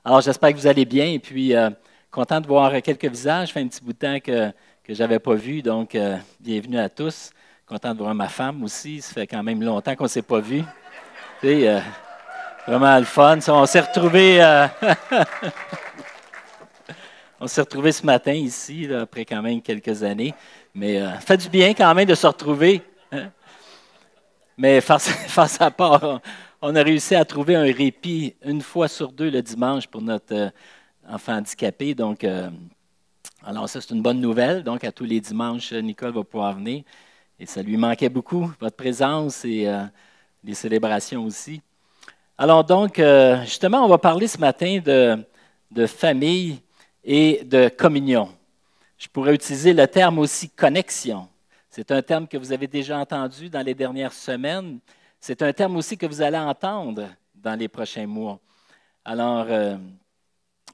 Alors, j'espère que vous allez bien et puis content de voir quelques visages. Ça fait un petit bout de temps que je n'avais pas vu, donc bienvenue à tous. Content de voir ma femme aussi. Ça fait quand même longtemps qu'on ne s'est pas vu. Tu sais, vraiment le fun. On s'est retrouvés on s'est retrouvés ce matin ici, là, après quand même quelques années. Mais ça fait du bien quand même de se retrouver. Hein? Mais face à part, on a réussi à trouver un répit une fois sur deux le dimanche pour notre enfant handicapé. Donc, alors ça, c'est une bonne nouvelle. Donc, à tous les dimanches, Nicole va pouvoir venir. Et ça lui manquait beaucoup, votre présence et les célébrations aussi. Alors donc, justement, on va parler ce matin de famille et de communion. Je pourrais utiliser le terme aussi connexion. C'est un terme que vous avez déjà entendu dans les dernières semaines. C'est un terme aussi que vous allez entendre dans les prochains mois. Alors,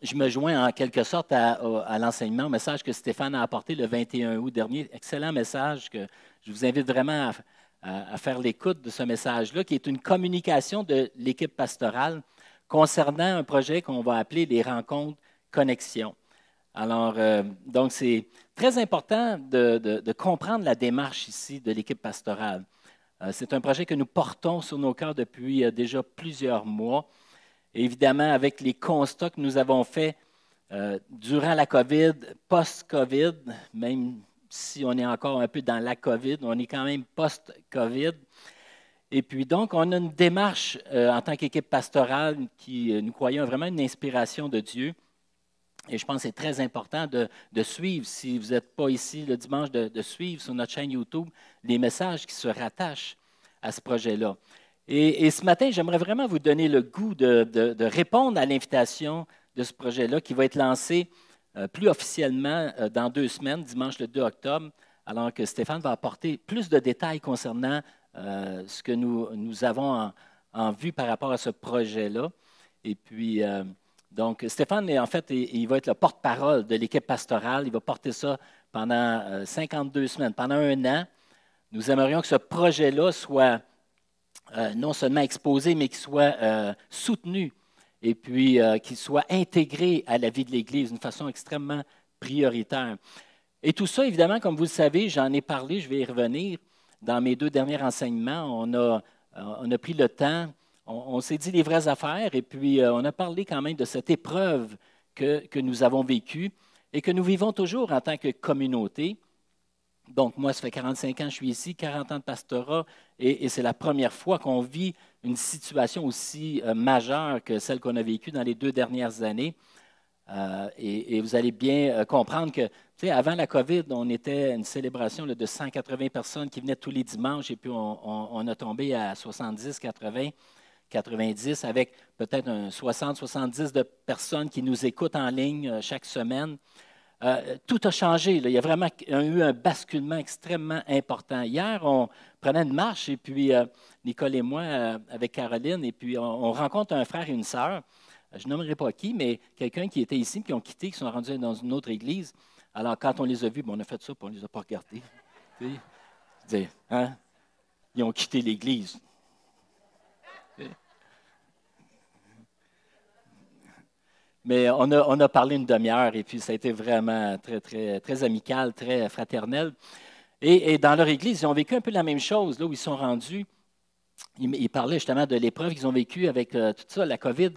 je me joins en quelque sorte à l'enseignement, au message que Stéphane a apporté le 21 août dernier. Excellent message que je vous invite vraiment à faire l'écoute de ce message-là, qui est une communication de l'équipe pastorale concernant un projet qu'on va appeler les rencontres connexion. Alors, donc, c'est très important de comprendre la démarche ici de l'équipe pastorale. C'est un projet que nous portons sur nos cœurs depuis déjà plusieurs mois. Et évidemment, avec les constats que nous avons faits durant la COVID, post-COVID, même si on est encore un peu dans la COVID, on est quand même post-COVID. Et puis donc, on a une démarche en tant qu'équipe pastorale qui, nous croyons, vraiment une inspiration de Dieu. Et je pense que c'est très important de suivre, si vous n'êtes pas ici le dimanche, de suivre sur notre chaîne YouTube les messages qui se rattachent à ce projet-là. Et ce matin, j'aimerais vraiment vous donner le goût de répondre à l'invitation de ce projet-là qui va être lancé plus officiellement dans 2 semaines, dimanche le 2 octobre, alors que Stéphane va apporter plus de détails concernant ce que nous avons en vue par rapport à ce projet-là. Et puis, donc, Stéphane, en fait, il va être le porte-parole de l'équipe pastorale. Il va porter ça pendant 52 semaines, pendant 1 an. Nous aimerions que ce projet-là soit non seulement exposé, mais qu'il soit soutenu et puis qu'il soit intégré à la vie de l'Église d'une façon extrêmement prioritaire. Et tout ça, évidemment, comme vous le savez, j'en ai parlé, je vais y revenir. Dans mes 2 derniers enseignements, on a pris le temps, on s'est dit les vraies affaires et puis on a parlé quand même de cette épreuve que nous avons vécue et que nous vivons toujours en tant que communauté. Donc, moi, ça fait 45 ans que je suis ici, 40 ans de pastorat, et c'est la première fois qu'on vit une situation aussi majeure que celle qu'on a vécue dans les 2 dernières années. Et vous allez bien comprendre que, tu sais, avant la COVID, on était à une célébration là, de 180 personnes qui venaient tous les dimanches, et puis on a tombé à 70, 80, 90, avec peut-être 60, 70 de personnes qui nous écoutent en ligne chaque semaine. Tout a changé. Là. Il y a vraiment eu un basculement extrêmement important. Hier, on prenait une marche, et puis Nicole et moi, avec Caroline, et puis on rencontre un frère et une sœur. Je nommerai pas qui, mais quelqu'un qui était ici, qui ont quitté, qui sont rendus dans une autre église. Alors, quand on les a vus, on a fait ça, puis on ne les a pas regardés. Hein? Ils ont quitté l'église. Mais on a parlé une demi-heure et puis ça a été vraiment très, très, très amical, très fraternel. Et dans leur église, ils ont vécu un peu la même chose, là où ils sont rendus. Ils parlaient justement de l'épreuve qu'ils ont vécue avec tout ça, la COVID,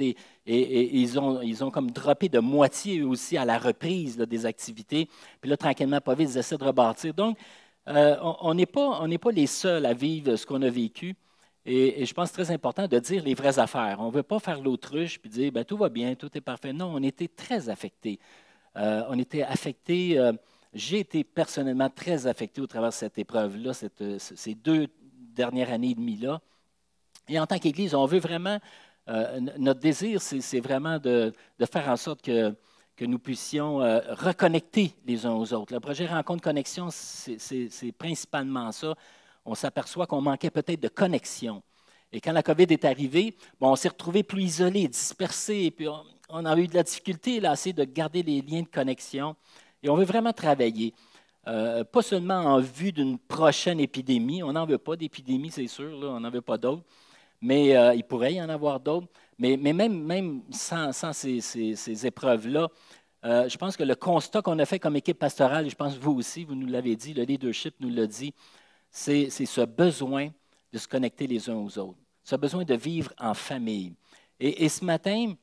et ils ont comme droppé de moitié eux aussi à la reprise là, des activités. Puis là, tranquillement, pas vite, ils essaient de rebâtir. Donc, on n'est pas les seuls à vivre ce qu'on a vécu. Et je pense que c'est très important de dire les vraies affaires. On ne veut pas faire l'autruche et dire tout va bien, tout est parfait. Non, on était très affectés. On était affectés. J'ai été personnellement très affecté au travers de cette épreuve-là, ces 2 dernières années et demie-là. Et en tant qu'Église, on veut vraiment, notre désir, c'est vraiment de faire en sorte que nous puissions reconnecter les uns aux autres. Le projet Rencontre Connexion, c'est principalement ça. On s'aperçoit qu'on manquait peut-être de connexion. Et quand la COVID est arrivée, on s'est retrouvés plus isolés, dispersés, et puis on a eu de la difficulté là, à essayer de garder les liens de connexion. Et on veut vraiment travailler, pas seulement en vue d'une prochaine épidémie, on n'en veut pas d'épidémie, c'est sûr, là, on n'en veut pas d'autres, mais il pourrait y en avoir d'autres, Mais même sans ces épreuves-là, je pense que le constat qu'on a fait comme équipe pastorale, et je pense que vous aussi, vous nous l'avez dit, le leadership nous l'a dit, c'est ce besoin de se connecter les uns aux autres, ce besoin de vivre en famille. Et ce matin,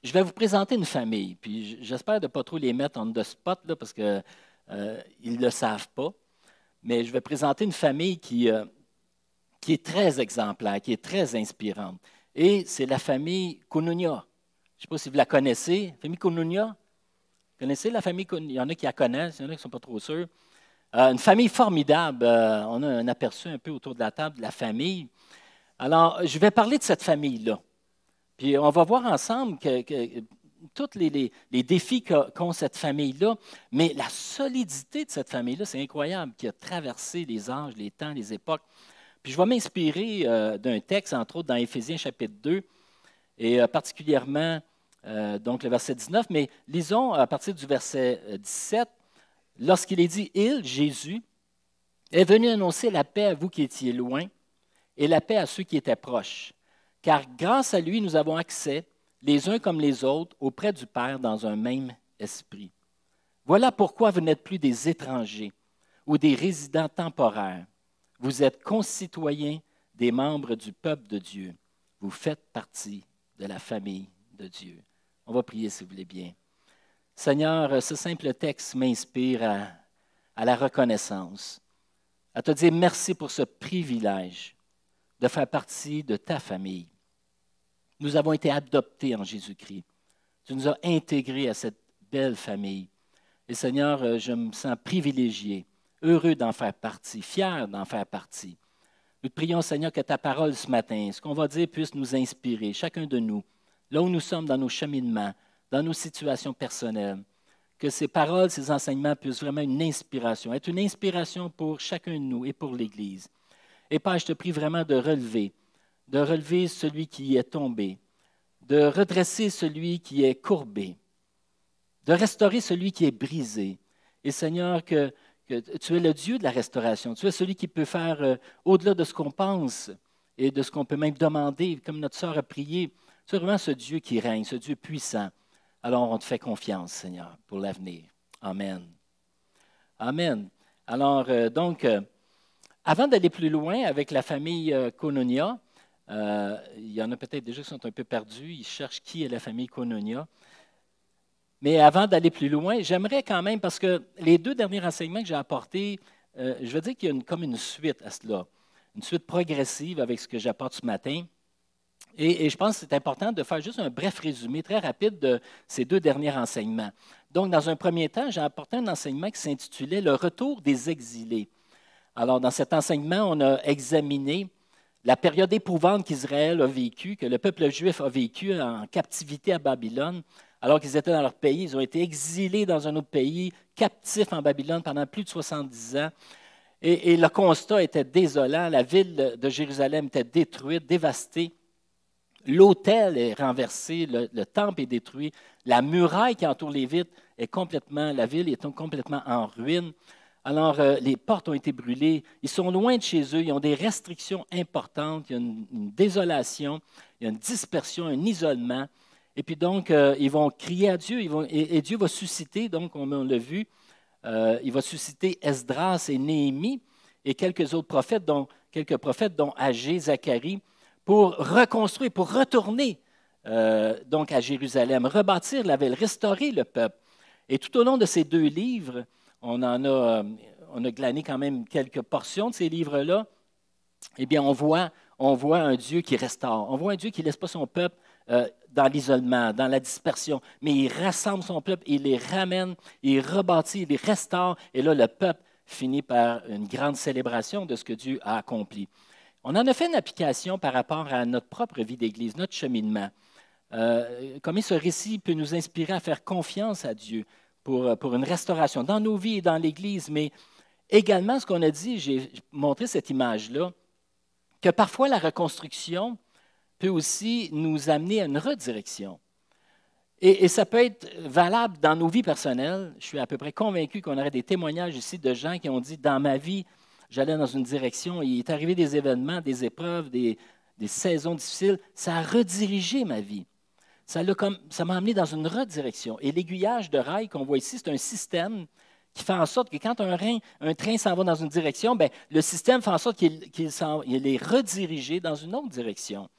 je vais vous présenter une famille, puis j'espère de ne pas trop les mettre en the spot, là, parce qu'ils ne le savent pas, mais je vais présenter une famille qui est très exemplaire, qui est très inspirante. Et c'est la famille Kounounia. Je ne sais pas si vous la connaissez. La famille Kounounia, vous connaissez la famille Kounounia? Il y en a qui la connaissent, il y en a qui ne sont pas trop sûrs. Une famille formidable. On a un aperçu un peu autour de la table de la famille. Alors, je vais parler de cette famille-là. Puis on va voir ensemble que tous les défis qu'ont cette famille-là, mais la solidité de cette famille-là, c'est incroyable, qui a traversé les âges, les temps, les époques. Puis je vais m'inspirer d'un texte, entre autres, dans Éphésiens chapitre 2, et particulièrement donc le verset 19, mais lisons à partir du verset 17, lorsqu'il est dit « Il, Jésus, est venu annoncer la paix à vous qui étiez loin et la paix à ceux qui étaient proches. Car grâce à lui, nous avons accès, les uns comme les autres, auprès du Père dans un même esprit. Voilà pourquoi vous n'êtes plus des étrangers ou des résidents temporaires. Vous êtes concitoyens des membres du peuple de Dieu. Vous faites partie de la famille de Dieu. » On va prier si vous voulez bien. Seigneur, ce simple texte m'inspire à la reconnaissance, à te dire merci pour ce privilège de faire partie de ta famille. Nous avons été adoptés en Jésus-Christ. Tu nous as intégrés à cette belle famille. Et Seigneur, je me sens privilégié, heureux d'en faire partie, fier d'en faire partie. Nous te prions, Seigneur, que ta parole ce matin, ce qu'on va dire, puisse nous inspirer, chacun de nous, là où nous sommes dans nos cheminements, dans nos situations personnelles, que ces paroles, ces enseignements puissent vraiment être une inspiration pour chacun de nous et pour l'Église. Et Père, je te prie vraiment de relever celui qui est tombé, de redresser celui qui est courbé, de restaurer celui qui est brisé. Et Seigneur, que tu es le Dieu de la restauration. Tu es celui qui peut faire au-delà de ce qu'on pense et de ce qu'on peut même demander, comme notre sœur a prié. Tu es vraiment ce Dieu qui règne, ce Dieu puissant. Alors, on te fait confiance, Seigneur, pour l'avenir. Amen. Amen. Alors, avant d'aller plus loin avec la famille Kounounia, il y en a peut-être déjà qui sont un peu perdus, ils cherchent qui est la famille Kounounia. Mais avant d'aller plus loin, j'aimerais quand même, parce que les deux derniers enseignements que j'ai apportés, je veux dire qu'il y a comme une suite à cela, une suite progressive avec ce que j'apporte ce matin. Et je pense que c'est important de faire juste un bref résumé très rapide de ces deux derniers enseignements. Donc, dans un premier temps, j'ai apporté un enseignement qui s'intitulait « Le retour des exilés ». Alors, dans cet enseignement, on a examiné la période éprouvante qu'Israël a vécue, que le peuple juif a vécue en captivité à Babylone, alors qu'ils étaient dans leur pays. Ils ont été exilés dans un autre pays, captifs en Babylone pendant plus de 70 ans. Et le constat était désolant. La ville de Jérusalem était détruite, dévastée. L'autel est renversé, le temple est détruit, la muraille qui entoure les villes la ville est complètement en ruine. Alors, les portes ont été brûlées, ils sont loin de chez eux, ils ont des restrictions importantes, il y a une désolation, il y a une dispersion, un isolement. Et puis donc, ils vont crier à Dieu, et Dieu va susciter, donc on l'a vu, il va susciter Esdras et Néhémie et quelques prophètes, dont Agé, Zacharie, pour reconstruire, pour retourner donc à Jérusalem, rebâtir la ville, restaurer le peuple. Et tout au long de ces deux livres, on a glané quand même quelques portions de ces livres-là. Eh bien, on voit un Dieu qui restaure. On voit un Dieu qui ne laisse pas son peuple dans l'isolement, dans la dispersion, mais il rassemble son peuple, il les ramène, il rebâtit, il les restaure. Et là, le peuple finit par une grande célébration de ce que Dieu a accompli. On en a fait une application par rapport à notre propre vie d'Église, notre cheminement. Comment ce récit peut nous inspirer à faire confiance à Dieu pour une restauration dans nos vies et dans l'Église, mais également, ce qu'on a dit, j'ai montré cette image-là, que parfois la reconstruction peut aussi nous amener à une redirection. Et ça peut être valable dans nos vies personnelles. Je suis à peu près convaincu qu'on aurait des témoignages ici de gens qui ont dit, dans ma vie, j'allais dans une direction, il est arrivé des événements, des épreuves, des des saisons difficiles, ça a redirigé ma vie. Ça m'a amené dans une redirection. Et l'aiguillage de rail qu'on voit ici, c'est un système qui fait en sorte que quand un train s'en va dans une direction, bien, le système fait en sorte qu'il est redirigé dans une autre direction.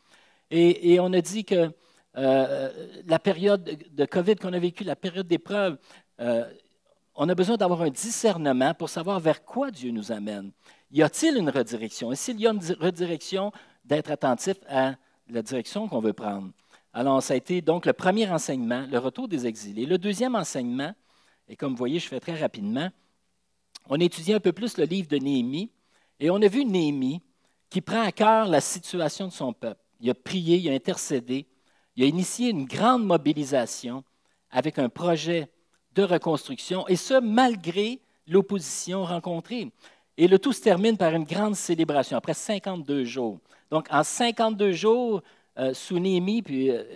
Et on a dit que la période de COVID qu'on a vécue, la période d'épreuve, on a besoin d'avoir un discernement pour savoir vers quoi Dieu nous amène. Y a-t-il une redirection? Et s'il y a une redirection, d'être attentif à la direction qu'on veut prendre. Alors, ça a été donc le premier enseignement, le retour des exilés. Le deuxième enseignement, et comme vous voyez, je fais très rapidement, on a étudié un peu plus le livre de Néhémie, et on a vu Néhémie qui prend à cœur la situation de son peuple. Il a prié, il a intercédé, il a initié une grande mobilisation avec un projet de reconstruction, et ce, malgré l'opposition rencontrée. Et le tout se termine par une grande célébration, après 52 jours. Donc, en 52 jours, sous Néhémie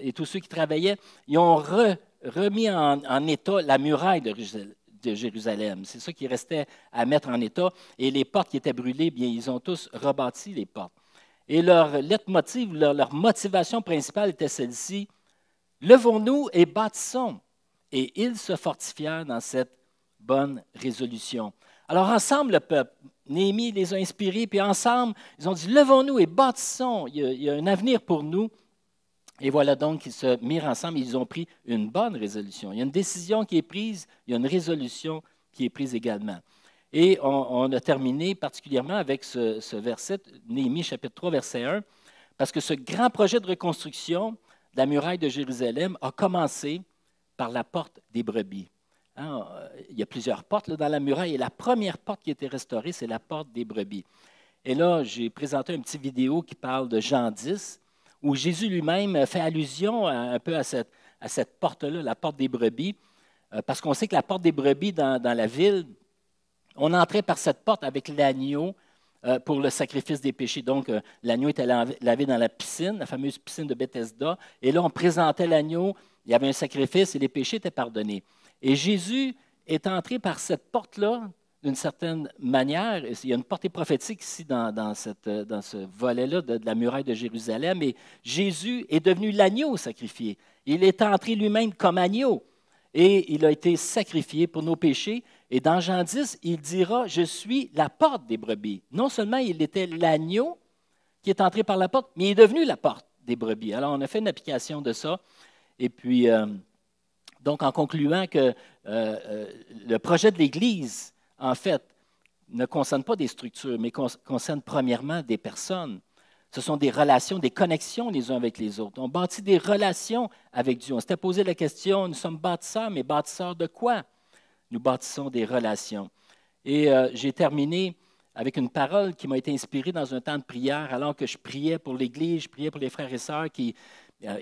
et tous ceux qui travaillaient, ils ont remis en état la muraille de Jérusalem. C'est ça qui restait à mettre en état. Et les portes qui étaient brûlées, bien, ils ont tous rebâti les portes. Et leur leitmotiv, leur motivation principale était celle-ci: levons-nous et bâtissons. Et ils se fortifièrent dans cette bonne résolution. Alors, ensemble, le peuple, Néhémie les a inspirés, puis ensemble, ils ont dit: levons-nous et bâtissons, il y a un avenir pour nous. Et voilà donc qu'ils se mirent ensemble et ils ont pris une bonne résolution. Il y a une décision qui est prise, il y a une résolution qui est prise également. Et on a terminé particulièrement avec ce verset, Néhémie chapitre 3, verset 1, parce que ce grand projet de reconstruction de la muraille de Jérusalem a commencé par la porte des brebis. Hein, il y a plusieurs portes là, dans la muraille, et la première porte qui a été restaurée, c'est la porte des brebis. Et là, j'ai présenté une petite vidéo qui parle de Jean 10, où Jésus lui-même fait allusion un peu à cette porte-là, la porte des brebis, parce qu'on sait que la porte des brebis dans la ville, on entrait par cette porte avec l'agneau pour le sacrifice des péchés. Donc, l'agneau était lavé dans la piscine, la fameuse piscine de Bethesda, et là, on présentait l'agneau, il y avait un sacrifice et les péchés étaient pardonnés. Et Jésus est entré par cette porte-là, d'une certaine manière. Il y a une portée prophétique ici dans ce volet-là de la muraille de Jérusalem. Et Jésus est devenu l'agneau sacrifié. Il est entré lui-même comme agneau. Et il a été sacrifié pour nos péchés. Et dans Jean 10, il dira: je suis la porte des brebis. Non seulement il était l'agneau qui est entré par la porte, mais il est devenu la porte des brebis. Alors, on a fait une application de ça. Et puis, donc, en concluant que le projet de l'Église, en fait, ne concerne pas des structures, mais concerne premièrement des personnes. Ce sont des relations, des connexions les uns avec les autres. On bâtit des relations avec Dieu. On s'était posé la question: nous sommes bâtisseurs, mais bâtisseurs de quoi? Nous bâtissons des relations. Et j'ai terminé avec une parole qui m'a été inspirée dans un temps de prière, alors que je priais pour l'Église, je priais pour les frères et sœurs qui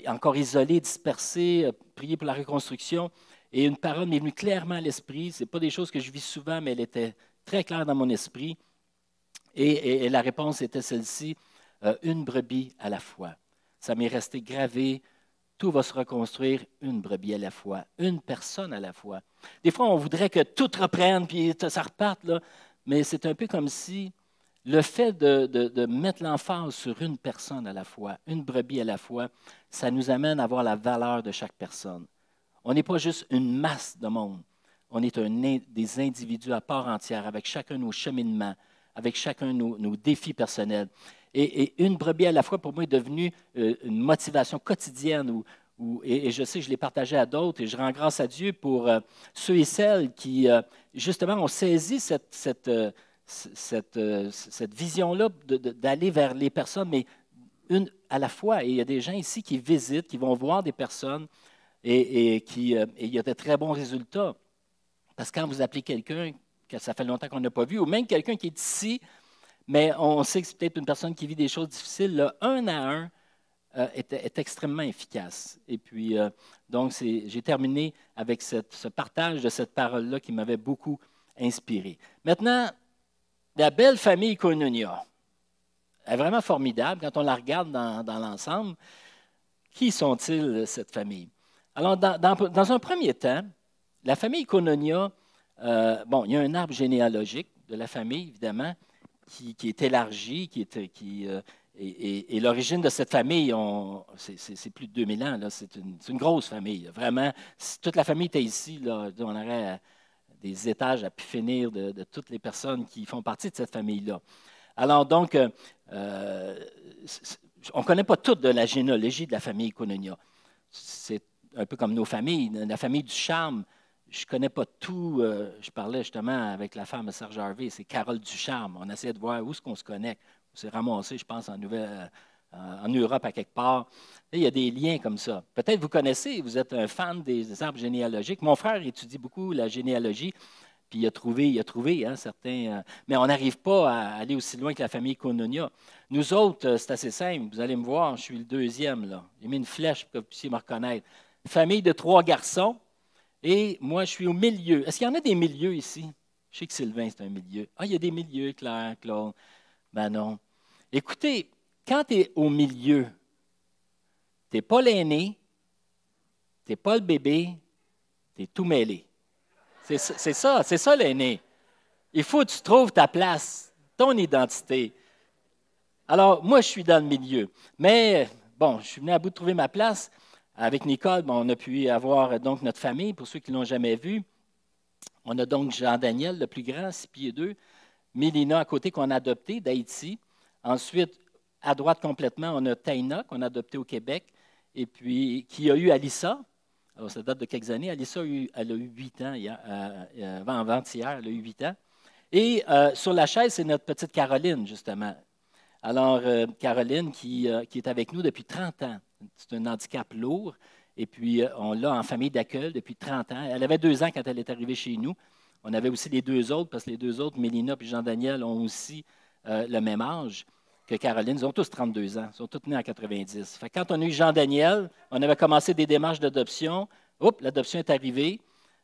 encore isolés, dispersés, prier pour la reconstruction. Et une parole m'est venue clairement à l'esprit. Ce n'est pas des choses que je vis souvent, mais elle était très claire dans mon esprit. Et la réponse était celle-ci: une brebis à la fois. Ça m'est resté gravé. Tout va se reconstruire une brebis à la fois, une personne à la fois. Des fois, on voudrait que tout reprenne, puis ça reparte, là. Mais c'est un peu comme si le fait de mettre l'emphase sur une personne à la fois, une brebis à la fois, ça nous amène à voir la valeur de chaque personne. On n'est pas juste une masse de monde. On est des individus à part entière, avec chacun nos cheminements, avec chacun nos défis personnels. Et une brebis à la fois, pour moi, est devenue une motivation quotidienne. Et je sais que je l'ai partagé à d'autres, et je rends grâce à Dieu pour ceux et celles qui, justement, ont saisi cette vision-là d'aller vers les personnes, mais une à la fois. Et il y a des gens ici qui visitent, qui vont voir des personnes, et il y a de très bons résultats. Parce que quand vous appelez quelqu'un que ça fait longtemps qu'on n'a pas vu, ou même quelqu'un qui est ici, mais on sait que c'est peut-être une personne qui vit des choses difficiles, le un à un est extrêmement efficace. Et puis, donc, j'ai terminé avec ce partage de cette parole-là qui m'avait beaucoup inspiré. Maintenant, la belle famille Koinonia est vraiment formidable quand on la regarde dans l'ensemble. Qui sont-ils, cette famille? Alors, dans un premier temps, la famille Koinonia, bon, il y a un arbre généalogique de la famille, évidemment, qui est élargi, Et l'origine de cette famille, c'est plus de 2000 ans. C'est une grosse famille. Là. Vraiment, si toute la famille était ici, là, on aurait des étages à pu finir de toutes les personnes qui font partie de cette famille-là. Alors donc, on ne connaît pas toute de la généalogie de la famille Koinonia. C'est un peu comme nos familles. La famille du Charme, je ne connais pas tout. Je parlais justement avec la femme de Serge Harvey, c'est Carole Ducharme. On essayait de voir où est-ce qu'on se connecte. On s'est ramassé, je pense, en Europe à quelque part. Et il y a des liens comme ça. Peut-être vous connaissez, vous êtes un fan des arbres généalogiques. Mon frère étudie beaucoup la généalogie. Puis il a trouvé certains. Mais on n'arrive pas à aller aussi loin que la famille Koinonia. Nous autres, c'est assez simple. Vous allez me voir, je suis le deuxième. Là. J'ai mis une flèche pour que vous puissiez me reconnaître. Famille de 3 garçons. Et moi, je suis au milieu. Est-ce qu'il y en a des milieux ici? Je sais que Sylvain, c'est un milieu. Ah, il y a des milieux, Claire, Claude. Ben non. Écoutez, quand tu es au milieu, tu n'es pas l'aîné, tu n'es pas le bébé, tu es tout mêlé. C'est ça l'aîné. Il faut que tu trouves ta place, ton identité. Alors, moi, je suis dans le milieu. Mais, bon, je suis venu à bout de trouver ma place. Avec Nicole, on a pu avoir donc notre famille, pour ceux qui ne l'ont jamais vu. On a donc Jean-Daniel, le plus grand, 6 pieds 2. Mélina à côté, qu'on a adopté d'Haïti. Ensuite, à droite complètement, on a Taina, qu'on a adopté au Québec. Et puis, qui a eu Alissa. Alors, ça date de quelques années. Alissa, elle a eu 8 ans, avant-hier, elle a eu 8 ans. Et sur la chaise, c'est notre petite Caroline, justement. Alors, Caroline, qui est avec nous depuis 30 ans. C'est un handicap lourd. Et puis, on l'a en famille d'accueil depuis 30 ans. Elle avait 2 ans quand elle est arrivée chez nous. On avait aussi les 2 autres, parce que les 2 autres, Mélina et Jean-Daniel, ont aussi le même âge que Caroline. Ils ont tous 32 ans. Ils sont tous nés en 90. Fait que quand on a eu Jean-Daniel, on avait commencé des démarches d'adoption. Oups, l'adoption est arrivée.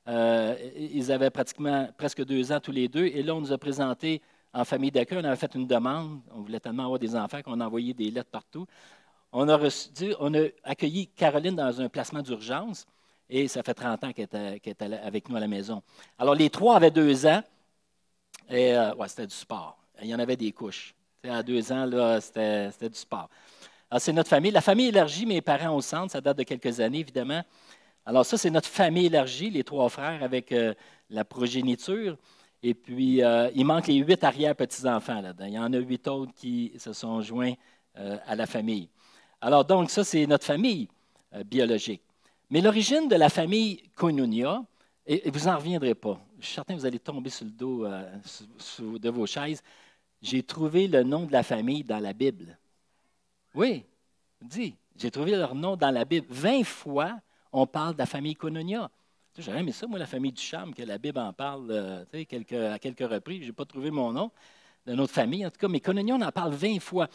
Ils avaient presque 2 ans tous les deux. Et là, on nous a présenté en famille d'accueil. On avait fait une demande. On voulait tellement avoir des enfants qu'on a envoyé des lettres partout. On a accueilli Caroline dans un placement d'urgence. Et ça fait 30 ans qu'elle est avec nous à la maison. Alors, les 3 avaient 2 ans. Et c'était du sport. Il y en avait des couches. À 2 ans, là, c'était du sport. Alors, c'est notre famille. La famille élargie, mes parents au centre, ça date de quelques années, évidemment. Alors, ça, c'est notre famille élargie, les 3 frères avec la progéniture. Et puis, il manque les 8 arrière-petits-enfants là-dedans. Il y en a 8 autres qui se sont joints à la famille. Alors, donc, ça, c'est notre famille biologique. Mais l'origine de la famille Koinonia, et vous n'en reviendrez pas. Je suis certain que vous allez tomber sur le dos de vos chaises. J'ai trouvé le nom de la famille dans la Bible. Oui, dis, j'ai trouvé leur nom dans la Bible. 20 fois, on parle de la famille Koinonia. J'aurais aimé ça, moi, la famille du Charme, que la Bible en parle à quelques reprises. Je n'ai pas trouvé mon nom de notre famille, en tout cas, mais Koinonia, on en parle 20 fois.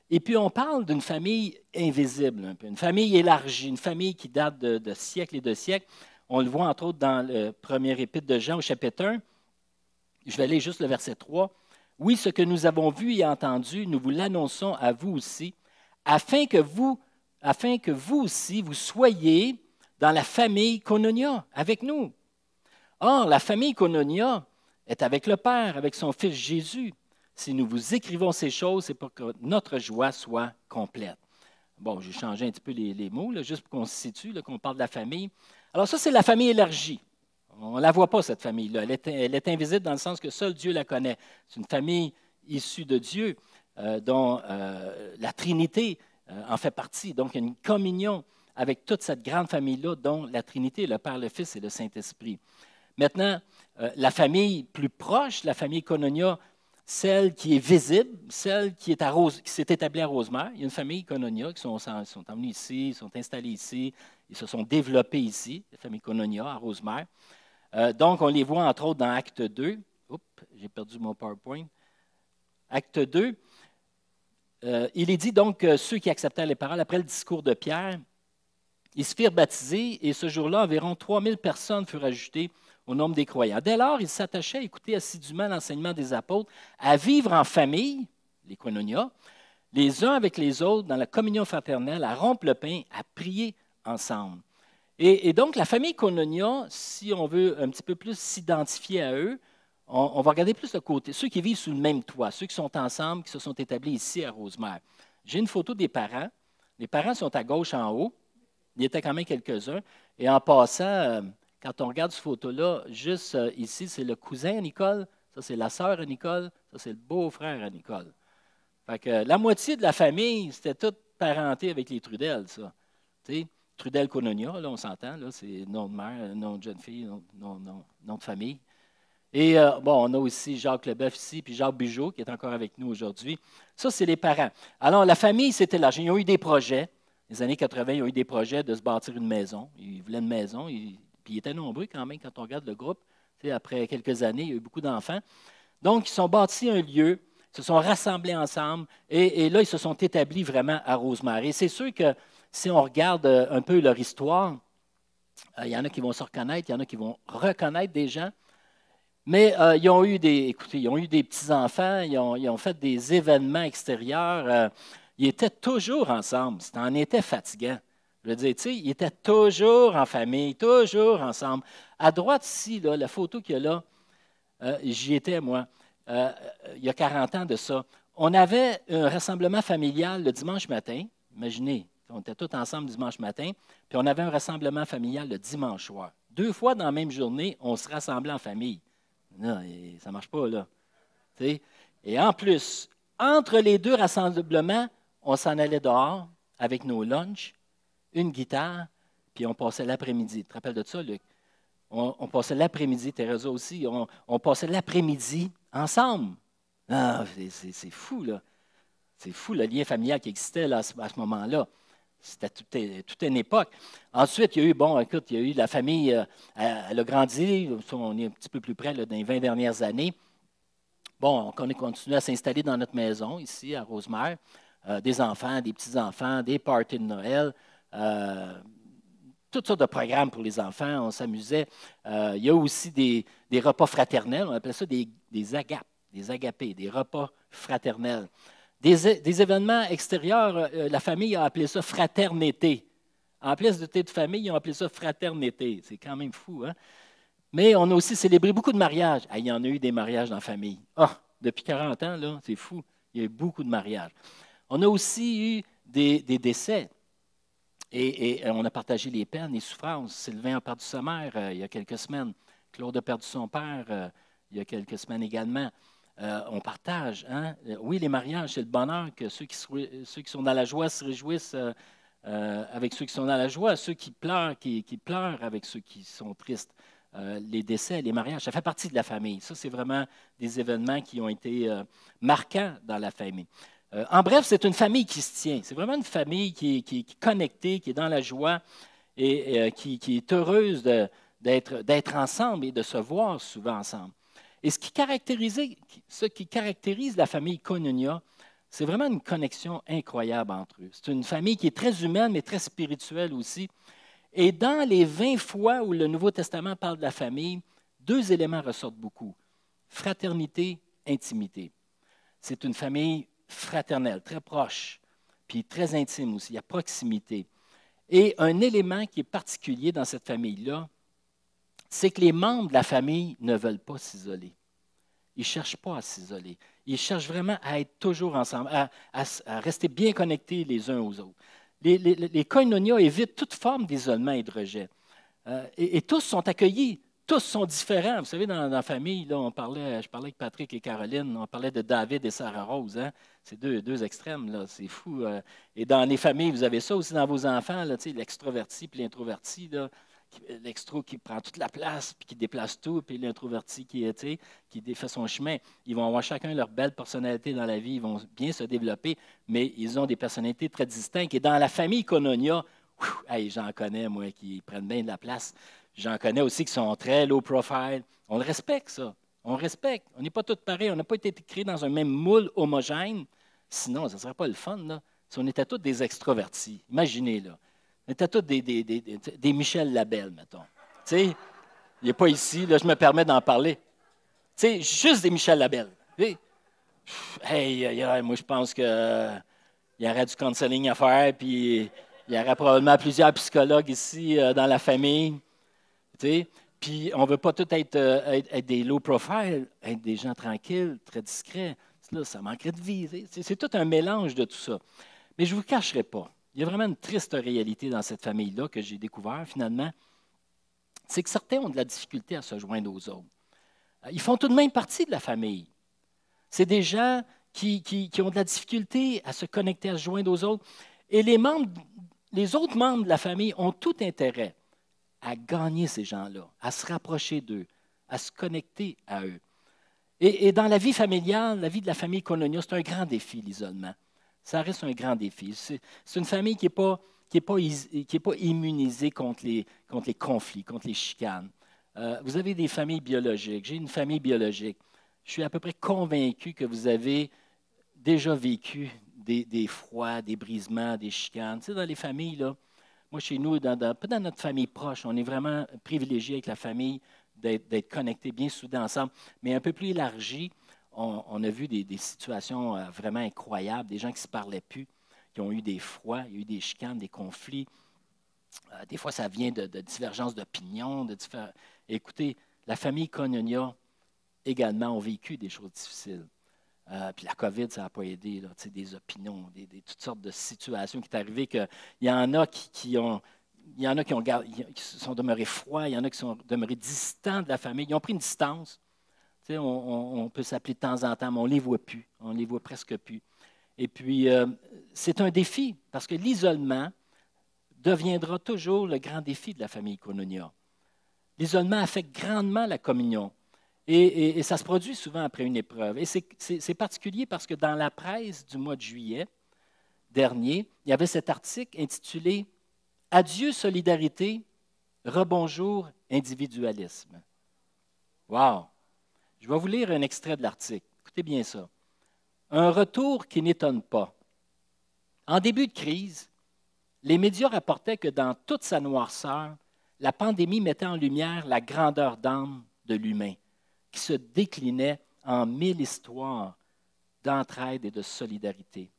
Et puis, on parle d'une famille invisible, un peu, une famille élargie, une famille qui date de siècles et de siècles. On le voit, entre autres, dans le premier épître de Jean, au chapitre 1. Je vais aller juste le verset 3. « Oui, ce que nous avons vu et entendu, nous vous l'annonçons à vous aussi, afin que vous aussi, vous soyez dans la famille Koinonia, avec nous. Or, la famille Koinonia est avec le Père, avec son Fils Jésus. Si nous vous écrivons ces choses, c'est pour que notre joie soit complète. » Bon, j'ai changé un petit peu les mots, là, juste pour qu'on se situe, là, qu'on parle de la famille. Alors ça, c'est la famille élargie. On ne la voit pas, cette famille-là. Elle est invisible dans le sens que seul Dieu la connaît. C'est une famille issue de Dieu, dont la Trinité en fait partie. Donc, il y a une communion avec toute cette grande famille-là, dont la Trinité, le Père, le Fils et le Saint-Esprit. Maintenant, la famille plus proche, la famille Koinonia, celle qui est visible, celle qui s'est établie à Rosemère. Il y a une famille Koinonia qui sont emmenés ici, sont installés ici, ils se sont développés ici, la famille Koinonia à Rosemère. Donc, on les voit entre autres dans Acte 2. Oups, j'ai perdu mon PowerPoint. Acte 2. Il est dit donc que ceux qui acceptèrent les paroles, après le discours de Pierre, ils se firent baptiser et ce jour-là, environ 3000 personnes furent ajoutées au nombre des croyants. Dès lors, ils s'attachaient à écouter assidûment l'enseignement des apôtres, à vivre en famille, les Koinonia, les uns avec les autres dans la communion fraternelle, à rompre le pain, à prier ensemble. Et donc, la famille Koinonia, si on veut un petit peu plus s'identifier à eux, on va regarder plus le côté, ceux qui vivent sous le même toit, ceux qui sont ensemble, qui se sont établis ici à Rosemère. J'ai une photo des parents. Les parents sont à gauche en haut. Il y était quand même quelques-uns. Et en passant, quand on regarde cette photo-là, juste ici, c'est le cousin à Nicole. Ça, c'est la sœur à Nicole. Ça, c'est le beau-frère à Nicole. Fait que la moitié de la famille, c'était toute parenté avec les Trudel, ça. Tu sais, Trudel Kononia, là, on s'entend, là, c'est nom de mère, nom de jeune fille, nom de famille. Et bon, on a aussi Jacques Leboeuf ici, puis Jacques Bugeaud, qui est encore avec nous aujourd'hui. Ça, c'est les parents. Alors, la famille s'est élargie. Ils ont eu des projets. Les années 80, ils ont eu des projets de se bâtir une maison. Ils voulaient une maison. Puis ils étaient nombreux quand même quand on regarde le groupe. Tu sais, après quelques années, il y a eu beaucoup d'enfants. Donc, ils se sont bâtis un lieu, se sont rassemblés ensemble, et là, ils se sont établis vraiment à Rosemère. Et c'est sûr que si on regarde un peu leur histoire, il y en a qui vont se reconnaître, il y en a qui vont reconnaître des gens. Mais ils ont eu ils ont eu des petits-enfants, ils ont fait des événements extérieurs. Ils étaient toujours ensemble. Ça en était fatigant. Je veux dire, tu sais, ils étaient toujours en famille, toujours ensemble. À droite, ici, là, la photo qu'il y a là, j'y étais, moi, il y a 40 ans de ça. On avait un rassemblement familial le dimanche matin. Imaginez, on était tous ensemble dimanche matin, puis on avait un rassemblement familial le dimanche soir. 2 fois dans la même journée, on se rassemblait en famille. Non, ça ne marche pas, là. T'sais? Et en plus, entre les 2 rassemblements, on s'en allait dehors avec nos lunchs, une guitare, puis on passait l'après-midi. Tu te rappelles de ça, Luc? On passait l'après-midi, Thérèse aussi, on passait l'après-midi ensemble. Ah, c'est fou, là. C'est fou, le lien familial qui existait là, à ce moment-là. C'était toute une époque. Ensuite, il y a eu, bon, écoute, il y a eu la famille, elle a grandi, on est un petit peu plus près là, dans les 20 dernières années. Bon, on a continué à s'installer dans notre maison, ici, à Rosemère. Des enfants, des petits-enfants, des parties de Noël, toutes sortes de programmes pour les enfants, on s'amusait. Il y a aussi des repas fraternels, on appelle ça des agapes, des agapés, des repas fraternels. Des événements extérieurs, la famille a appelé ça fraternité. En place de thé de famille, ils ont appelé ça fraternité. C'est quand même fou, hein? Mais on a aussi célébré beaucoup de mariages. Ah, il y en a eu des mariages dans la famille. Ah, depuis 40 ans, là, c'est fou. Il y a eu beaucoup de mariages. On a aussi eu des décès. Et on a partagé les peines, les souffrances. Sylvain a perdu sa mère il y a quelques semaines. Claude a perdu son père il y a quelques semaines également. On partage. Hein? Oui, les mariages, c'est le bonheur que ceux qui sont dans la joie se réjouissent avec ceux qui sont dans la joie, ceux qui pleurent avec ceux qui sont tristes. Les décès, les mariages, ça fait partie de la famille. Ça, c'est vraiment des événements qui ont été marquants dans la famille. En bref, c'est une famille qui se tient. C'est vraiment une famille qui est connectée, qui est dans la joie et qui est heureuse d'être ensemble et de se voir souvent ensemble. Et ce qui caractérise la famille Koinonia, c'est vraiment une connexion incroyable entre eux. C'est une famille qui est très humaine, mais très spirituelle aussi. Et dans les 20 fois où le Nouveau Testament parle de la famille, 2 éléments ressortent beaucoup. Fraternité, intimité. C'est une famille fraternelle, très proche, puis très intime aussi. Il y a proximité. Et un élément qui est particulier dans cette famille-là, c'est que les membres de la famille ne veulent pas s'isoler. Ils ne cherchent pas à s'isoler. Ils cherchent vraiment à être toujours ensemble, à rester bien connectés les uns aux autres. Les koinonia évitent toute forme d'isolement et de rejet. Et tous sont accueillis, tous sont différents. Vous savez, dans la famille, là, je parlais avec Patrick et Caroline, on parlait de David et Sarah Rose. Hein? C'est deux extrêmes, là, c'est fou. Et dans les familles, vous avez ça aussi dans vos enfants, là, l'extroverti puis l'introverti. L'extro qui prend toute la place, puis qui déplace tout, puis l'introverti qui fait son chemin. Ils vont avoir chacun leur belle personnalité dans la vie, ils vont bien se développer, mais ils ont des personnalités très distinctes. Et dans la famille Koinonia, j'en connais, moi, qui prennent bien de la place. J'en connais aussi qui sont très low profile. On le respecte, ça. On respecte. On n'est pas tous pareils. On n'a pas été créés dans un même moule homogène. Sinon, ça ne serait pas le fun, là. Si on était tous des extrovertis. Imaginez, là. On était tous des Michel Labelle, mettons. Tu sais, il n'est pas ici, là, je me permets d'en parler. Tu sais, juste des Michel Labelle. Moi, je pense qu'il y aurait du counseling à faire, puis il y aurait probablement plusieurs psychologues ici dans la famille. Tu sais, puis on ne veut pas tous être des low profile, être des gens tranquilles, très discrets. Là, ça manquerait de vie. C'est tout un mélange de tout ça. Mais je ne vous cacherai pas, il y a vraiment une triste réalité dans cette famille-là que j'ai découvert finalement, c'est que certains ont de la difficulté à se joindre aux autres. Ils font tout de même partie de la famille. C'est des gens qui ont de la difficulté à se connecter, à se joindre aux autres. Et les autres membres de la famille ont tout intérêt à gagner ces gens-là, à se rapprocher d'eux, à se connecter à eux. Et dans la vie familiale, la vie de la famille Koinonia, c'est un grand défi, l'isolement. Ça reste un grand défi. C'est une famille qui n'est pas immunisée contre les conflits, contre les chicanes. Vous avez des familles biologiques. J'ai une famille biologique. Je suis à peu près convaincu que vous avez déjà vécu des froids, des brisements, des chicanes. Tu sais, dans les familles, là, moi, chez nous, pas dans notre famille proche, on est vraiment privilégié avec la famille d'être connectés, bien soudés ensemble, mais un peu plus élargi, on a vu des situations vraiment incroyables, des gens qui ne se parlaient plus, qui ont eu des froids, il y a eu des chicanes, des conflits. Des fois, ça vient de divergences d'opinion. Écoutez, la famille Koinonia également ont vécu des choses difficiles. Puis la COVID, ça n'a pas aidé, là, des opinions, toutes sortes de situations qui sont arrivées. Il y en a qui sont demeurés froids, il y en a qui sont demeurés distants de la famille. Ils ont pris une distance. On peut s'appeler de temps en temps, mais on ne les voit plus. On ne les voit presque plus. Et puis, c'est un défi, parce que l'isolement deviendra toujours le grand défi de la famille Koinonia. L'isolement affecte grandement la communion. Et ça se produit souvent après une épreuve. Et c'est particulier parce que dans la presse du mois de juillet dernier, il y avait cet article intitulé « Adieu solidarité, rebonjour individualisme ». Wow! Je vais vous lire un extrait de l'article. Écoutez bien ça. Un retour qui n'étonne pas. En début de crise, les médias rapportaient que dans toute sa noirceur, la pandémie mettait en lumière la grandeur d'âme de l'humain, qui se déclinait en 1000 histoires d'entraide et de solidarité.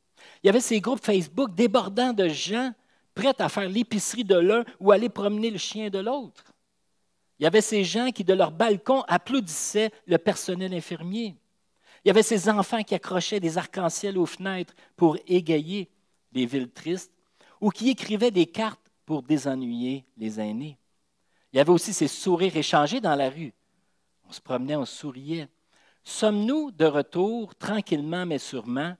Il y avait ces groupes Facebook débordants de gens prêts à faire l'épicerie de l'un ou aller promener le chien de l'autre. Il y avait ces gens qui, de leur balcon, applaudissaient le personnel infirmier. Il y avait ces enfants qui accrochaient des arcs-en-ciel aux fenêtres pour égayer les villes tristes ou qui écrivaient des cartes pour désennuyer les aînés. Il y avait aussi ces sourires échangés dans la rue. On se promenait, on souriait. Sommes-nous de retour, tranquillement mais sûrement,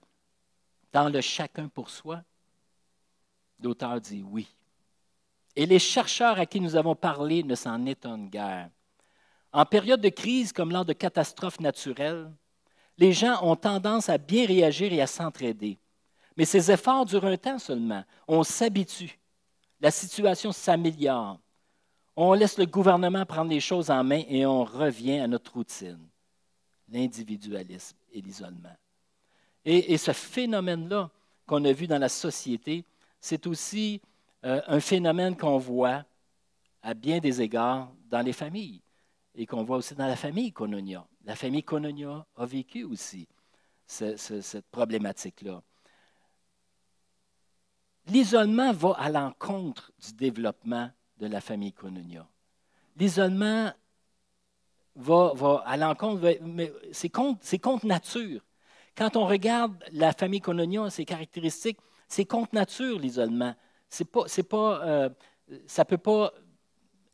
dans le chacun pour soi? L'auteur dit oui. Et les chercheurs à qui nous avons parlé ne s'en étonnent guère. En période de crise comme lors de catastrophes naturelles, les gens ont tendance à bien réagir et à s'entraider. Mais ces efforts durent un temps seulement. On s'habitue. La situation s'améliore. On laisse le gouvernement prendre les choses en main et on revient à notre routine, l'individualisme et l'isolement. Et ce phénomène-là qu'on a vu dans la société, c'est aussi un phénomène qu'on voit à bien des égards dans les familles et qu'on voit aussi dans la famille Koinonia. La famille Koinonia a vécu aussi cette problématique-là. L'isolement va à l'encontre du développement de la famille Koinonia. L'isolement va à l'encontre, mais c'est contre nature. Quand on regarde la famille Koinonia, ses caractéristiques, c'est contre nature l'isolement. Ça ne peut pas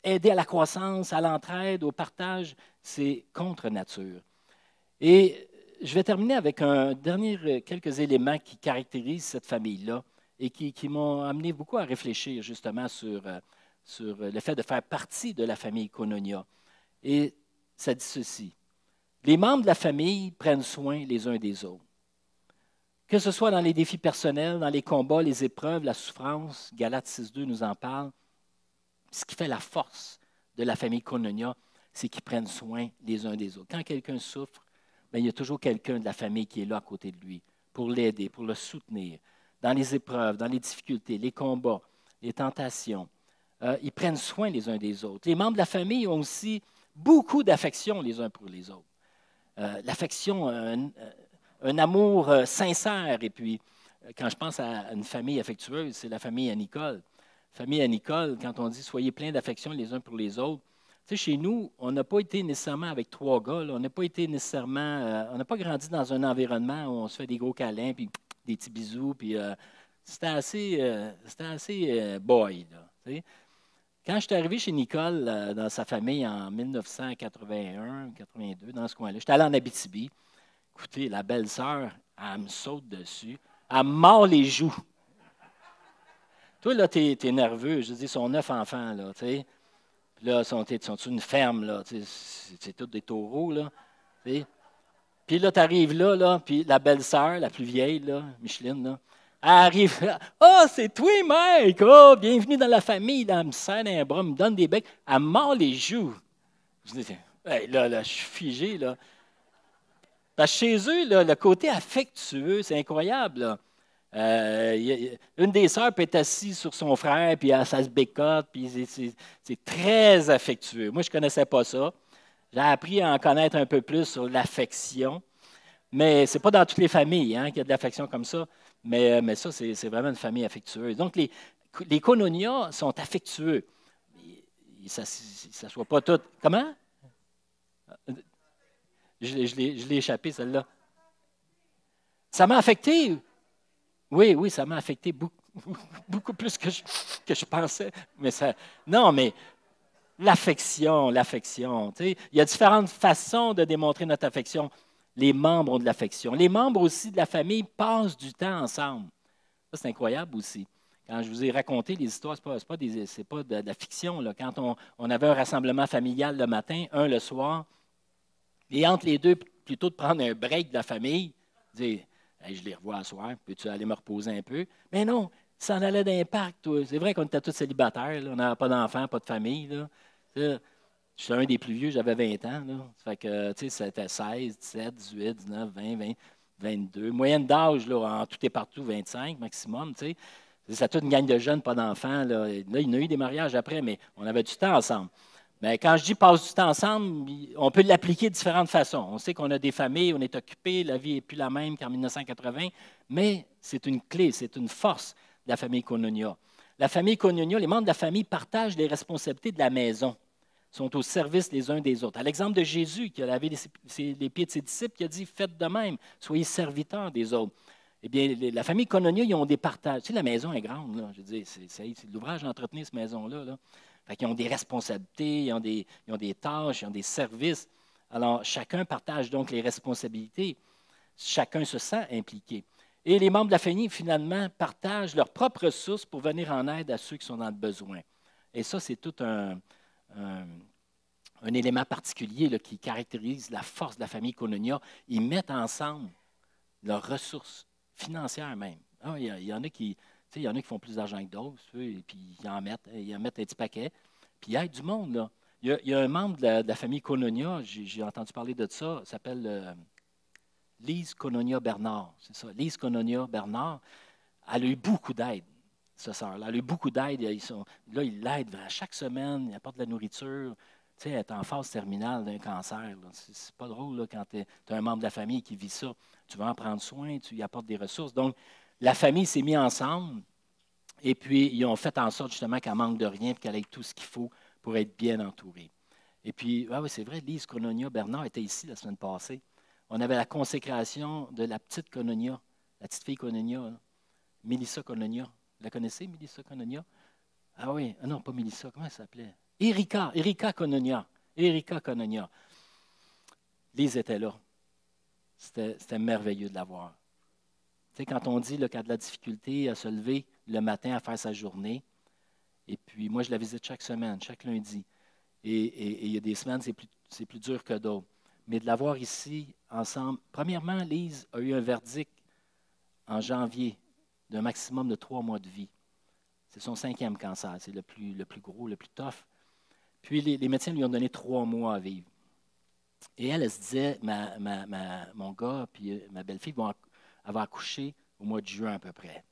aider à la croissance, à l'entraide, au partage, c'est contre nature. Et je vais terminer avec quelques éléments qui caractérisent cette famille-là et qui m'ont amené beaucoup à réfléchir justement sur le fait de faire partie de la famille Koinonia. Et ça dit ceci. Les membres de la famille prennent soin les uns des autres. Que ce soit dans les défis personnels, dans les combats, les épreuves, la souffrance, Galates 6.2 nous en parle, ce qui fait la force de la famille Koinonia, c'est qu'ils prennent soin les uns des autres. Quand quelqu'un souffre, bien, il y a toujours quelqu'un de la famille qui est là à côté de lui pour l'aider, pour le soutenir. Dans les épreuves, dans les difficultés, les combats, les tentations, ils prennent soin les uns des autres. Les membres de la famille ont aussi beaucoup d'affection les uns pour les autres. L'affection, un amour sincère. Et puis, quand je pense à une famille affectueuse, c'est la famille à Nicole. Famille à Nicole, quand on dit « soyez pleins d'affection les uns pour les autres », tu sais, chez nous, on n'a pas été nécessairement avec 3 gars. Là. On n'a pas été nécessairement... on n'a pas grandi dans un environnement où on se fait des gros câlins, puis des petits bisous, puis c'était assez boy, là, tu sais. Quand je suis arrivé chez Nicole, dans sa famille, en 1981-82, dans ce coin-là, j'étais allé en Abitibi. Écoutez, la belle-sœur, elle me saute dessus. Elle me mord les joues. Toi, là, t'es nerveux. Je dis, son 9 enfants, là, tu sais. Puis là, sont une ferme, là, tu sais, c'est tous des taureaux, là, tu sais. Puis là, tu arrives là, puis la belle-sœur, la plus vieille, là, Micheline, là, elle arrive là. Ah, c'est toi, Mike! Oh, bienvenue dans la famille. Là, elle me serre dans les bras, me donne des becs. Elle me mord les joues. Je dis, hey, là, je suis figé, là. Parce que chez eux, là, le côté affectueux, c'est incroyable, là. Une des sœurs peut être assise sur son frère, puis ça se bécote, puis c'est très affectueux. Moi, je ne connaissais pas ça. J'ai appris à en connaître un peu plus sur l'affection. Mais ce n'est pas dans toutes les familles qu'il y a de l'affection comme ça. Mais ça, c'est vraiment une famille affectueuse. Donc, les Kononia sont affectueux. Ça ne s'assoient pas tous. Comment? Je l'ai échappé, celle-là. Ça m'a affecté. Oui, ça m'a affecté beaucoup, beaucoup plus que je pensais. Non, mais l'affection. Tu sais, il y a différentes façons de démontrer notre affection. Les membres ont de l'affection. Les membres aussi de la famille passent du temps ensemble. Ça, c'est incroyable aussi. Quand je vous ai raconté les histoires, ce n'est pas de la fiction, là. Quand on avait un rassemblement familial le matin, un le soir, et entre les deux, plutôt de prendre un break de la famille, dire hey, je les revois ce soir, peux-tu aller me reposer un peu? Mais non, ça en allait d'impact, toi. C'est vrai qu'on était tous célibataires, là. On n'avait pas d'enfants, pas de famille. Là. Je suis un des plus vieux, j'avais 20 ans. Là. Ça fait que, tu sais, c'était 16, 17, 18, 19, 20, 22. Moyenne d'âge, là, en tout et partout, 25 maximum. Tu sais. C'est toute une gang de jeunes, pas d'enfants. Là, il y en a eu des mariages après, mais on avait du temps ensemble. Mais quand je dis passe du temps ensemble, on peut l'appliquer de différentes façons. On sait qu'on a des familles, on est occupé, la vie n'est plus la même qu'en 1980, mais c'est une clé, c'est une force de la famille Koinonia. La famille Koinonia, les membres de la famille partagent les responsabilités de la maison, sont au service les uns des autres. À l'exemple de Jésus qui a lavé les pieds de ses disciples, qui a dit faites de même, soyez serviteurs des autres. Eh bien, la famille Koinonia, ils ont des partages. Tu sais, la maison est grande, là. Je veux dire, c'est de l'ouvrage d'entretenir cette maison-là. Là. Fait qu'ils ont des responsabilités, ils ont des tâches, ils ont des services. Alors, chacun partage donc les responsabilités. Chacun se sent impliqué. Et les membres de la famille, finalement, partagent leurs propres ressources pour venir en aide à ceux qui sont dans le besoin. Et ça, c'est tout un élément particulier là, qui caractérise la force de la famille Koinonia. Ils mettent ensemble leurs ressources financières même. Ah, il y en a qui... Tu sais, il y en a qui font plus d'argent que d'autres, et puis ils en mettent un petit paquet. Puis il y a du monde, là. Il y a un membre de la famille Koinonia, j'ai entendu parler de ça, s'appelle Lise Koinonia Bernard. C'est ça, Lise Koinonia Bernard. Elle a eu beaucoup d'aide, cette sœur-là. Elle a eu beaucoup d'aide. Là, ils l'aident chaque semaine, ils apportent de la nourriture. Tu sais, elle est en phase terminale d'un cancer. C'est pas drôle là, quand tu as un membre de la famille qui vit ça. Tu vas en prendre soin, tu lui apportes des ressources. Donc, la famille s'est mise ensemble et puis ils ont fait en sorte justement qu'elle manque de rien et qu'elle ait tout ce qu'il faut pour être bien entourée. Et puis, oui, c'est vrai, Lise Koinonia Bernard était ici la semaine passée. On avait la consécration de la petite Koinonia, la petite fille Koinonia, Mélissa Koinonia. Vous la connaissez, Mélissa Koinonia? Ah oui, non, pas Mélissa, comment elle s'appelait? Erika Koinonia. Erika Koinonia. Lise était là. C'était merveilleux de la voir. Tu sais, quand on dit qu'elle a de la difficulté à se lever le matin, à faire sa journée, et puis moi, je la visite chaque semaine, chaque lundi. Et il y a des semaines, c'est plus dur que d'autres. Mais de la voir ici, ensemble. Premièrement, Lise a eu un verdict en janvier d'un maximum de 3 mois de vie. C'est son 5e cancer. C'est le plus gros, le plus tough. Puis les médecins lui ont donné 3 mois à vivre. Et elle se disait, mon gars puis ma belle-fille elle va accoucher au mois de juin à peu près.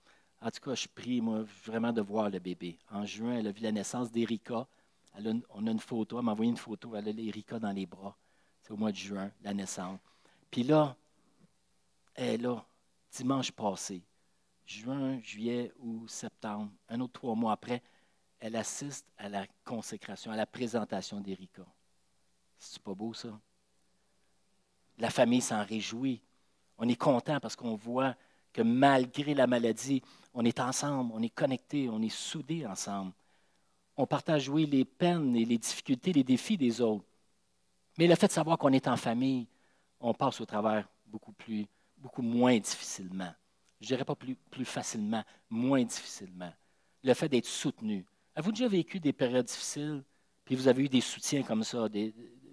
En tout cas, je prie, moi, vraiment de voir le bébé. En juin, elle a vu la naissance d'Erika. On a une photo, elle m'a envoyé une photo, elle a Erika dans les bras. C'est au mois de juin, la naissance. Puis là, elle est là, dimanche passé, juin, juillet ou septembre, un autre 3 mois après, elle assiste à la consécration, à la présentation d'Erika. C'est pas beau, ça? La famille s'en réjouit. On est content parce qu'on voit que malgré la maladie, on est ensemble, on est connectés, on est soudés ensemble. On partage, oui, les peines et les difficultés, les défis des autres. Mais le fait de savoir qu'on est en famille, on passe au travers beaucoup moins difficilement. Je ne dirais pas plus facilement, moins difficilement. Le fait d'être soutenu. Avez-vous déjà vécu des périodes difficiles, puis vous avez eu des soutiens comme ça,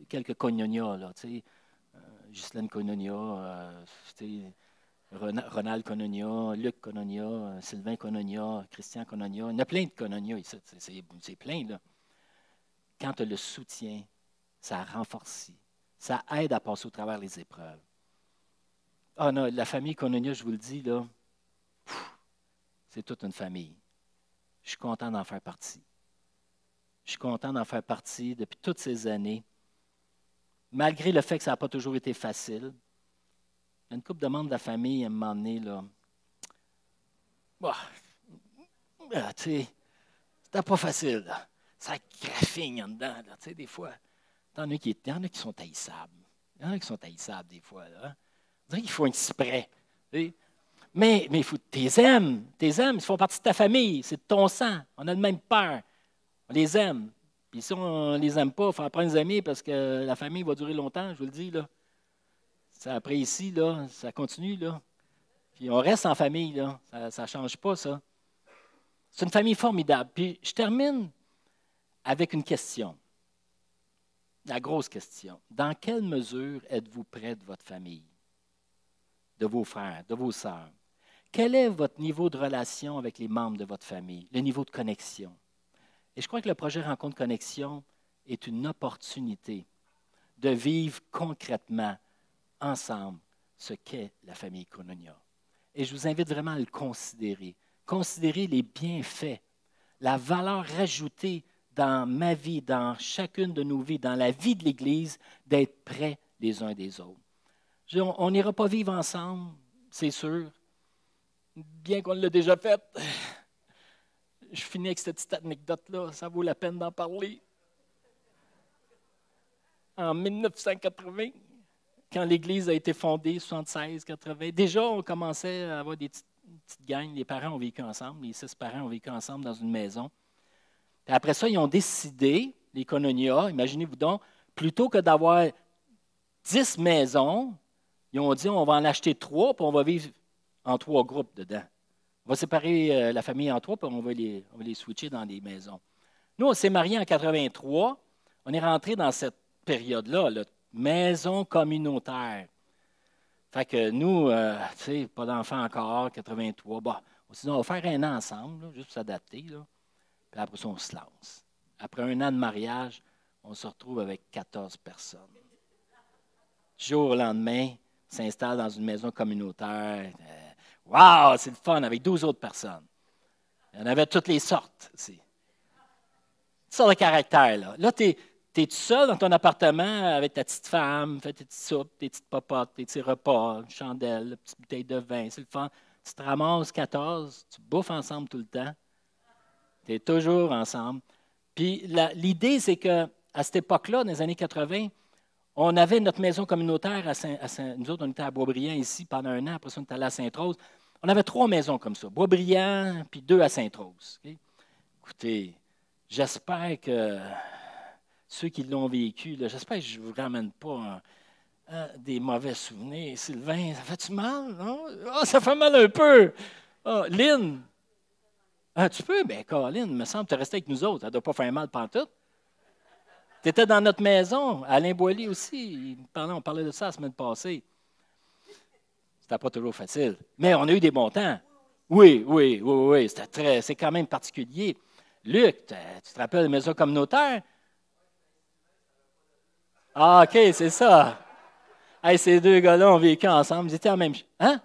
quelques cognonia, là, tu sais, Ghislaine Kononia, Ronald Kononia, Luc Kononia, Sylvain Kononia, Christian Kononia. Il y en a plein de Kononia ici, c'est plein, là. Quand tu as le soutien, ça renforce, ça aide à passer au travers les épreuves. Ah non, la famille Kononia, je vous le dis, là, c'est toute une famille. Je suis content d'en faire partie. Je suis content d'en faire partie depuis toutes ces années, malgré le fait que ça n'a pas toujours été facile. Il y a une couple de membres de la famille, à un moment donné, là, tu sais, c'était pas facile, là. Ça graffigne en dedans, là, tu sais, des fois. Il y en a qui sont haïssables. Il y en a qui sont haïssables, des fois, là. On dirait qu'il faut un exprès. Tu sais. Mais il faut, t'es aimes, ils font partie de ta famille, c'est de ton sang. On a le même père. On les aime. Puis si on ne les aime pas, il faut en prendre des amis parce que la famille va durer longtemps, je vous le dis, là. Ça, après ici, là, ça continue, là. Puis on reste en famille, là. Ça ne change pas, ça. C'est une famille formidable. Puis je termine avec une question. La grosse question. Dans quelle mesure êtes-vous près de votre famille, de vos frères, de vos sœurs? Quel est votre niveau de relation avec les membres de votre famille, le niveau de connexion? Et je crois que le projet Rencontre Connexion est une opportunité de vivre concrètement ensemble ce qu'est la famille Koinonia. Et je vous invite vraiment à le considérer. Considérer les bienfaits, la valeur rajoutée dans ma vie, dans chacune de nos vies, dans la vie de l'Église, d'être près les uns des autres. On n'ira pas vivre ensemble, c'est sûr, bien qu'on l'a déjà fait. Je finis avec cette petite anecdote-là, ça vaut la peine d'en parler. En 1980, quand l'Église a été fondée, 76, 80, déjà on commençait à avoir des petites gangs. Les parents ont vécu ensemble, les 6 parents ont vécu ensemble dans une maison. Puis après ça, ils ont décidé, les Koinonia, imaginez-vous donc, plutôt que d'avoir 10 maisons, ils ont dit on va en acheter 3, puis on va vivre en 3 groupes dedans. On va séparer la famille en 3, puis on va les switcher dans des maisons. Nous, on s'est mariés en 83. On est rentré dans cette période-là, là, maison communautaire. Fait que nous, tu sais, pas d'enfants encore, 83. Bon, on s'est dit, on va faire un an ensemble, là, juste pour s'adapter. Là. Puis après ça, on se lance. Après un an de mariage, on se retrouve avec 14 personnes. Du jour au lendemain, on s'installe dans une maison communautaire. Wow, c'est le fun, avec 12 autres personnes. Il y en avait toutes les sortes. Toutes sortes de caractères. Là tu es tout seul dans ton appartement avec ta petite femme, fais tes petites soupes, tes petites popotes, tes petits repas, une chandelle, une petite bouteille de vin. C'est le fun. Tu te ramasses 14, tu bouffes ensemble tout le temps. Tu es toujours ensemble. Puis l'idée, c'est qu'à cette époque-là, dans les années 80, on avait notre maison communautaire nous autres, on était à Boisbriand ici pendant un an, après ça, on était allé à Sainte-Rose. On avait 3 maisons comme ça, Boisbriand, puis 2 à Sainte-Rose. Okay? Écoutez, j'espère que ceux qui l'ont vécu, j'espère que je ne vous ramène pas des mauvais souvenirs. Sylvain, ça fait-tu mal, non? Ah, ça fait mal un peu. Ah, Lynn, tu peux? Bien, Caroline, il me semble que tu es resté avec nous autres. Ça ne doit pas faire mal pantoute. Tu étais dans notre maison. Alain Boilly aussi. On parlait de ça la semaine passée. C'était pas toujours facile. Mais on a eu des bons temps. Oui. C'est quand même particulier. Luc, tu te rappelles de la maison communautaire? Ah, OK, c'est ça. Hey, ces 2 gars-là ont vécu ensemble. Ils étaient en même chambre. Hein?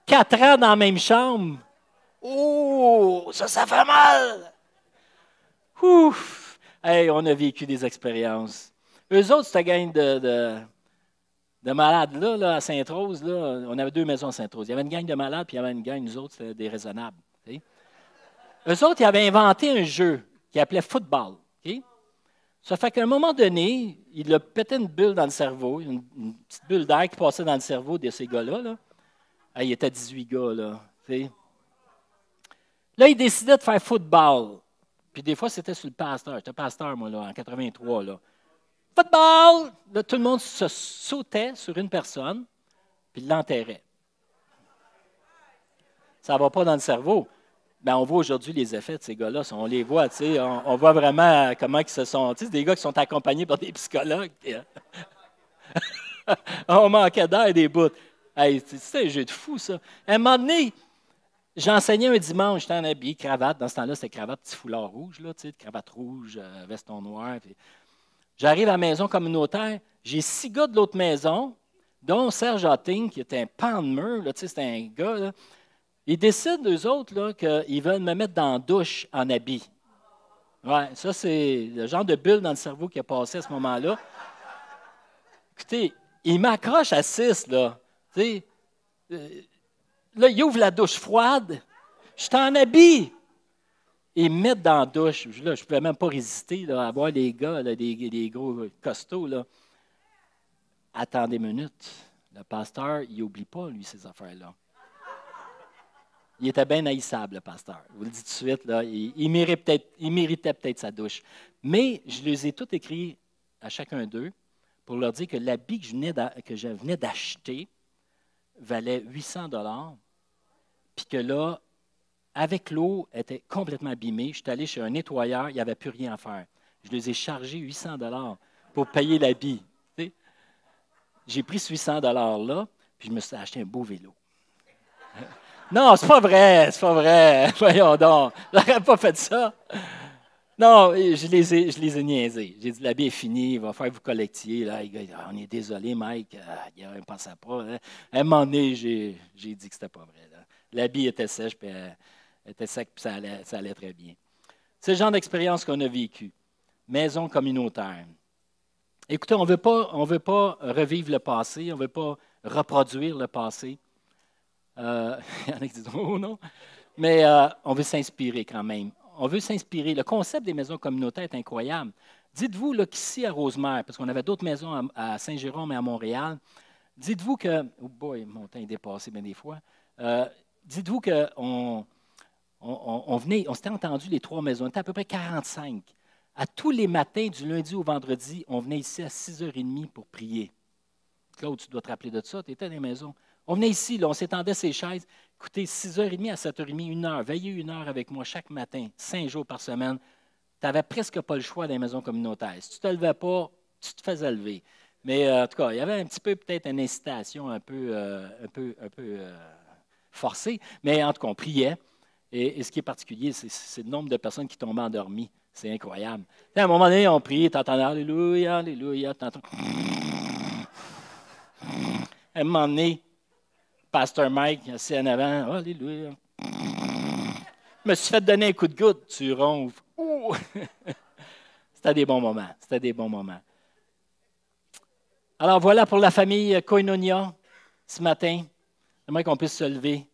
4 ans dans la même chambre. Oh, ça fait mal. Ouf. Hey, on a vécu des expériences. Eux autres, cette gang de malades là, à Sainte-Rose, là, on avait 2 maisons à Sainte-Rose. Il y avait une gang de malades, puis il y avait une gang, nous autres, c'était des raisonnables. Okay? Eux autres, ils avaient inventé un jeu qu'ils appelaient football. Okay? Ça fait qu'à un moment donné, il a pété une bulle dans le cerveau, une petite bulle d'air qui passait dans le cerveau de ces gars-là. Là. Ah, il était 18 gars, là. Tu sais. Là, ils décidaient de faire football. Puis des fois, c'était sur le pasteur. J'étais pasteur, moi, là, en 83, là. Football! Là, tout le monde se sautait sur une personne, puis l'enterrait. Ça ne va pas dans le cerveau. Ben, on voit aujourd'hui les effets de ces gars-là. On les voit, tu sais. On voit vraiment comment ils se sont... Tu sais, c'est des gars qui sont accompagnés par des psychologues. Puis, on manquait d'air des bouts. Hey, c'est un jeu de fou, ça. À un moment donné, j'enseignais un dimanche, j'étais en habillé, cravate. Dans ce temps-là, c'était cravate, petit foulard rouge, là, tu sais, cravate rouge, veston noir. Puis... J'arrive à la maison communautaire, j'ai 6 gars de l'autre maison, dont Serge Hotting, qui était un pan de mur, là, tu sais, c'était un gars, là. Ils décident, eux autres, là, qu'ils veulent me mettre dans la douche en habit. Ouais, ça, c'est le genre de bulle dans le cerveau qui a passé à ce moment-là. Écoutez, il m'accroche à 6, là. Tu sais, là, il ouvre la douche froide. Je suis en habit. Ils me mettent dans la douche. Là, je ne pouvais même pas résister là, à voir les gars, là, des gros costauds. Là. Attendez une minute. Le pasteur, il n'oublie pas, lui, ces affaires-là. Il était bien haïssable, le pasteur. Je vous le dis tout de suite, là, il méritait peut-être sa douche. Mais je les ai tous écrits à chacun d'eux pour leur dire que l'habit que je venais d'acheter valait 800 $, puis que là, avec l'eau, elle était complètement abîmée. Je suis allé chez un nettoyeur, il n'y avait plus rien à faire. Je les ai chargés 800 $ pour payer l'habit. Tu sais. J'ai pris ce 800 $-là, puis je me suis acheté un beau vélo. Non, c'est pas vrai, c'est pas vrai. Voyons donc, j'aurais pas fait ça. Non, je les ai niaisés. J'ai dit, l'habit est fini, il va falloir que vous collectiez. Là, les gars, on est désolé, Mike, il ne pensait pas. Hein. À un moment donné, j'ai dit que c'était pas vrai. Là. L'habit était sèche, puis était sec, puis ça allait très bien. C'est le genre d'expérience qu'on a vécue. Maison communautaire. Écoutez, on ne veut pas revivre le passé, on ne veut pas reproduire le passé. Il y en a qui disent « Oh non », mais on veut s'inspirer quand même. On veut s'inspirer. Le concept des maisons communautaires est incroyable. Dites-vous qu'ici à Rosemère, parce qu'on avait d'autres maisons à Saint-Jérôme et à Montréal, dites-vous que... Oh boy, mon temps est dépassé bien des fois. Dites-vous qu'on on s'était entendu les 3 maisons. On était à peu près 45. À tous les matins, du lundi au vendredi, on venait ici à 6h30 pour prier. Claude, tu dois te rappeler de ça, tu étais dans les maisons. On venait ici, là, on s'étendait ses chaises. Écoutez, 6h30 à 7h30, 1 heure. Veillez 1 heure avec moi chaque matin, 5 jours par semaine. Tu n'avais presque pas le choix dans les maisons communautaires. Si tu ne te levais pas, tu te faisais lever. Mais en tout cas, il y avait un petit peu peut-être une incitation un peu forcée. Mais en tout cas, on priait. Et ce qui est particulier, c'est le nombre de personnes qui tombaient endormies. C'est incroyable. Et à un moment donné, on priait, tu entendais Alléluia, Alléluia, tu entends. À un moment donné, Pasteur Mike, assis en avant, Alléluia. Je me suis fait donner un coup de goutte, tu ronfles. C'était des bons moments. C'était des bons moments. Alors voilà pour la famille Koinonia ce matin. J'aimerais qu'on puisse se lever.